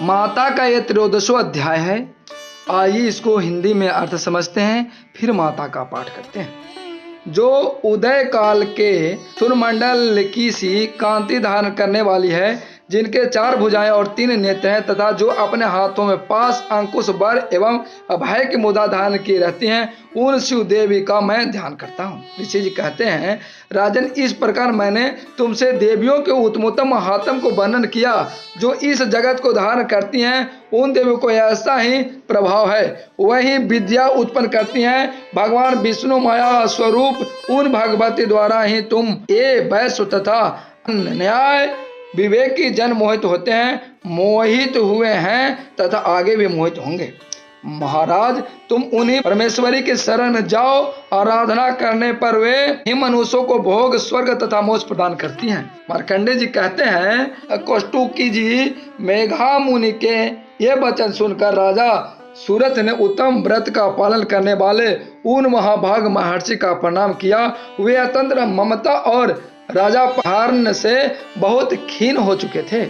माता का ये 13वां अध्याय है। आइए इसको हिंदी में अर्थ समझते हैं, फिर माता का पाठ करते हैं। जो उदय काल के सूर्यमंडल की सी कांति धारण करने वाली है, जिनके 4 भुजाएं और 3 नेत्र हैं, तथा जो अपने हाथों में पास, अंकुश, वर एवं अभय की मुद्रा धारण की रहती हैं, उन शिव देवी का मैं ध्यान करता हूँ। ऋषि जी कहते हैं, राजन, इस प्रकार मैंने तुमसे देवियों के उत्तमोत्तम महात्म को वर्णन किया, जो इस जगत को धारण करती हैं। उन देवियों को ऐसा ही प्रभाव है, वही विद्या उत्पन्न करती हैं। भगवान विष्णु माया स्वरूप उन भगवती द्वारा ही तुम ये वैश्य तथा न्याय विवेकी जन मोहित होते हैं, मोहित हुए हैं तथा आगे भी मोहित होंगे। महाराज, तुम उन्हीं परमेश्वरी की शरण जाओ। आराधना करने पर वे ही मनुष्यों को भोग, स्वर्ग तथा मोक्ष प्रदान करती हैं। मार्कंडेय जी कहते हैं, कौष्टुकी जी मेघा मुनि के ये वचन सुनकर राजा सूरथ ने उत्तम व्रत का पालन करने वाले उन महाभाग महर्षि का प्रणाम किया। वे अत्यंत ममता और राजा पहारन से बहुत खीन हो चुके थे।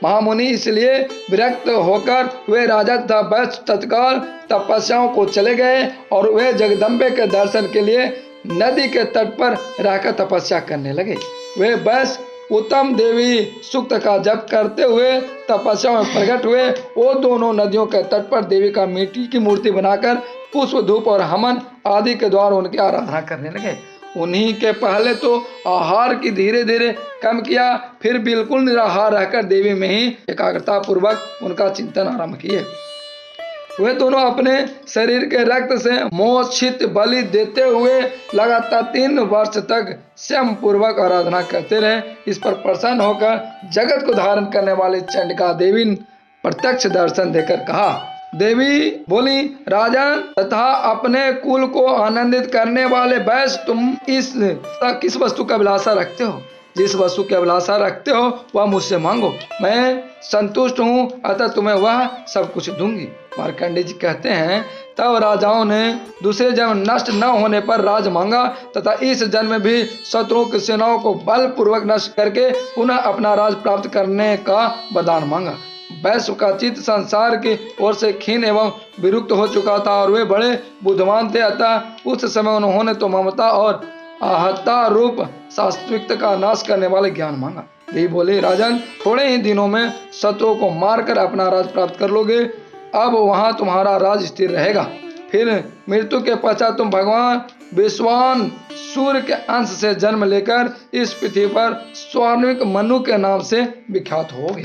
महामुनि इसलिए विरक्त होकर वे राजा तथा वैश्य तत्काल तपस्याओं को चले गए और वे जगदम्बे के दर्शन के लिए नदी के तट पर रहकर तपस्या करने लगे। वे वैश्य उत्तम देवी सूक्त का जप करते हुए तपस्या में प्रकट हुए। वो दोनों नदियों के तट पर देवी का मिट्टी की मूर्ति बनाकर पुष्प, धूप और हवन आदि के द्वारा उनकी आराधना करने लगे। उन्हीं के पहले तो आहार की धीरे धीरे कम किया, फिर बिल्कुल निराहार रहकर देवी में ही एकाग्रता पूर्वक उनका चिंतन आरंभ किए। वे दोनों अपने शरीर के रक्त से मोक्षित बलि देते हुए लगातार 3 वर्ष तक स्वयं पूर्वक आराधना करते रहे। इस पर प्रसन्न होकर जगत को धारण करने वाली चंडिका देवी प्रत्यक्ष दर्शन देकर कहा। देवी बोली, राजन तथा अपने कुल को आनंदित करने वाले वैश्य, तुम किस वस्तु का अभिलाषा रखते हो? जिस वस्तु की अभिलाषा रखते हो वह मुझसे मांगो, मैं संतुष्ट हूँ, अतः तुम्हें वह सब कुछ दूंगी। मार्कंडेय जी कहते हैं, तब राजाओं ने दूसरे जन्म नष्ट न होने पर राज मांगा तथा इस जन्म में भी शत्रुओं की सेनाओं को बलपूर्वक नष्ट करके पुनः अपना राज प्राप्त करने का वरदान मांगा। वैश्य का चित्त संसार की ओर से खीन एवं विरुक्त हो चुका था और वे बड़े बुद्धिमान थे, अतः उस समय उन्होंने तो ममता और आहत्ता रूप सात्विकता का नाश करने वाले ज्ञान मांगा। देवी बोले, राजन, थोड़े ही दिनों में शत्रुओं को मारकर अपना राज प्राप्त कर लोगे। अब वहां तुम्हारा राज स्थिर रहेगा। फिर मृत्यु के पश्चात तुम भगवान विश्वान सूर्य के अंश से जन्म लेकर इस पृथ्वी पर स्वार्णिक मनु के नाम से विख्यात होगे।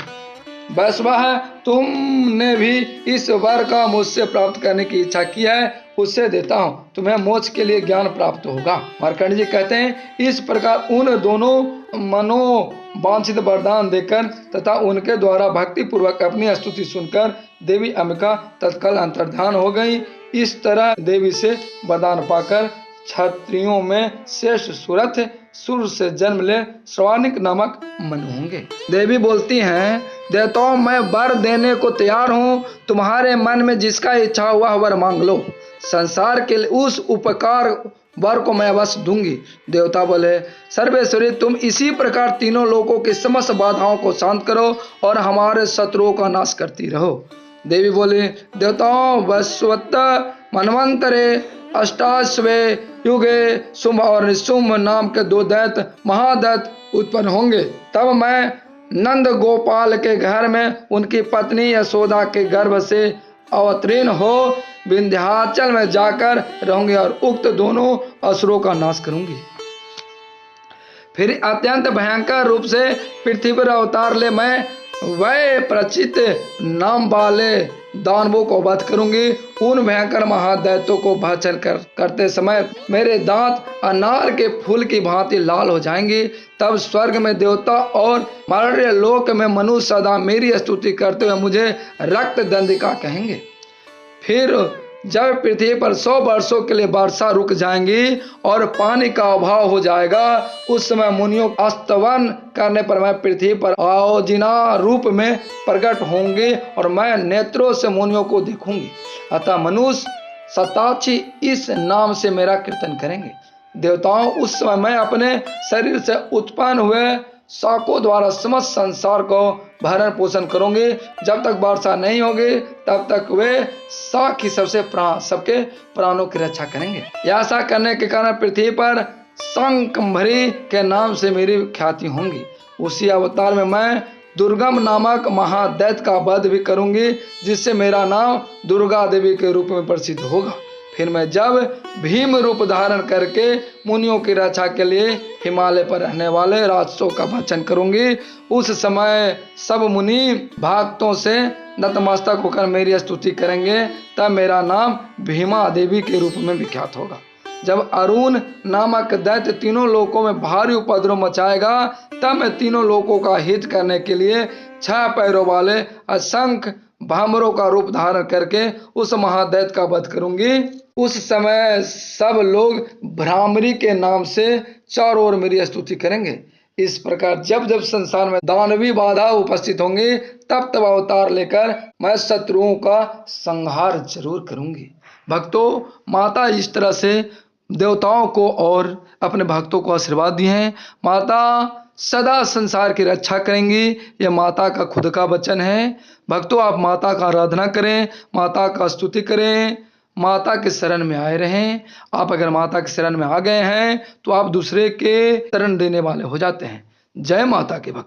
बस वह तुमने भी इस वर का मुझसे प्राप्त करने की इच्छा की है, उससे देता हूँ, तुम्हें मोक्ष के लिए ज्ञान प्राप्त होगा। मार्कंडेय जी कहते हैं, इस प्रकार उन दोनों मनोवांछित वरदान देकर तथा उनके द्वारा भक्ति पूर्वक अपनी स्तुति सुनकर देवी अंबिका तत्काल अंतर्धान हो गई। इस तरह देवी से वरदान पाकर क्षत्रियों में श्रेष्ठ सूरथ सूर्य से जन्म ले स्वार्णिक नामक मनु होंगे। देवी बोलती हैं, देवताओं, मैं वर देने को तैयार हूँ, तुम्हारे मन में जिसका इच्छा वह वर मांग लो, संसार के उस उपकार वर को मैं अवश्य दूंगी। देवता बोले, सर्वेश्वरी, तुम इसी प्रकार तीनों लोकों की समस्त बाधाओं को शांत करो और हमारे शत्रुओं का नाश करती रहो। देवी बोली, देवताओं, वस्वत मनवंतरे अष्टाश्वे युगे शुंभ और निशुंभ नाम के 2 दैत्य महादैत्य उत्पन्न होंगे। तब मैं नंद गोपाल के घर में उनकी पत्नी यशोदा के गर्भ से अवतीर्ण हो विंध्याचल में जाकर रहूंगी और उक्त दोनों असुरों का नाश करूंगी। फिर अत्यंत भयंकर रूप से पृथ्वी पर अवतार ले मैं वह प्रचित नाम वाले दानवों को वध करूंगी। उन भयंकर महादैत्यों को भक्षण करते समय मेरे दांत अनार के फूल की भांति लाल हो जाएंगे। तब स्वर्ग में देवता और मर्त्य लोक में मनुष्य सदा मेरी स्तुति करते हुए मुझे रक्त दंडिका कहेंगे। फिर जब पृथ्वी पर 100 वर्षों के लिए वर्षा रुक जाएंगी और पानी का अभाव हो जाएगा, उस समय मुनियों का स्तवन करने पर मैं पृथ्वी पर आओजिना रूप में प्रकट होंगे और मैं नेत्रों से मुनियों को देखूंगी। अतः मनुष्य सताक्षी इस नाम से मेरा कीर्तन करेंगे। देवताओं, उस समय मैं अपने शरीर से उत्पन्न हुए शाकों द्वारा समस्त संसार को भरण पोषण करूंगी। जब तक वर्षा नहीं होगी तब तक वे शाक ही सबके प्राणों की रक्षा करेंगे। ऐसा करने के कारण पृथ्वी पर शाकंभरी के नाम से मेरी ख्याति होंगी। उसी अवतार में मैं दुर्गम नामक महादैत्य का वध भी करूंगी, जिससे मेरा नाम दुर्गा देवी के रूप में प्रसिद्ध होगा। फिर मैं जब भीम रूप धारण करके मुनियों की रक्षा के लिए हिमालय पर रहने वाले राक्षसों का भक्षण करूंगी, उस समय सब मुनि भक्तों से नतमस्तक होकर मेरी स्तुति करेंगे। तब मेरा नाम भीमा देवी के रूप में विख्यात होगा। जब अरुण नामक दैत्य तीनों लोकों में भारी उपद्रव मचाएगा, तब मैं तीनों लोकों का हित करने के लिए 6 पैरों वाले असंख्य भामरों का रूप धारण करके उस महादैत्य का वध करूंगी। उस समय सब लोग भ्रामरी के नाम से चारों ओर मेरी स्तुति करेंगे। इस प्रकार जब जब संसार में दानवी बाधा उपस्थित होंगी, तब तब अवतार लेकर मैं शत्रुओं का संहार जरूर करूंगी। भक्तों, माता इस तरह से देवताओं को और अपने भक्तों को आशीर्वाद दिए हैं। माता सदा संसार की रक्षा करेंगी, यह माता का खुद का वचन है। भक्तों, आप माता का आराधना करें, माता का स्तुति करें, माता के शरण में आए रहें। आप अगर माता के शरण में आ गए हैं तो आप दूसरे के शरण देने वाले हो जाते हैं। जय माता के भक्त।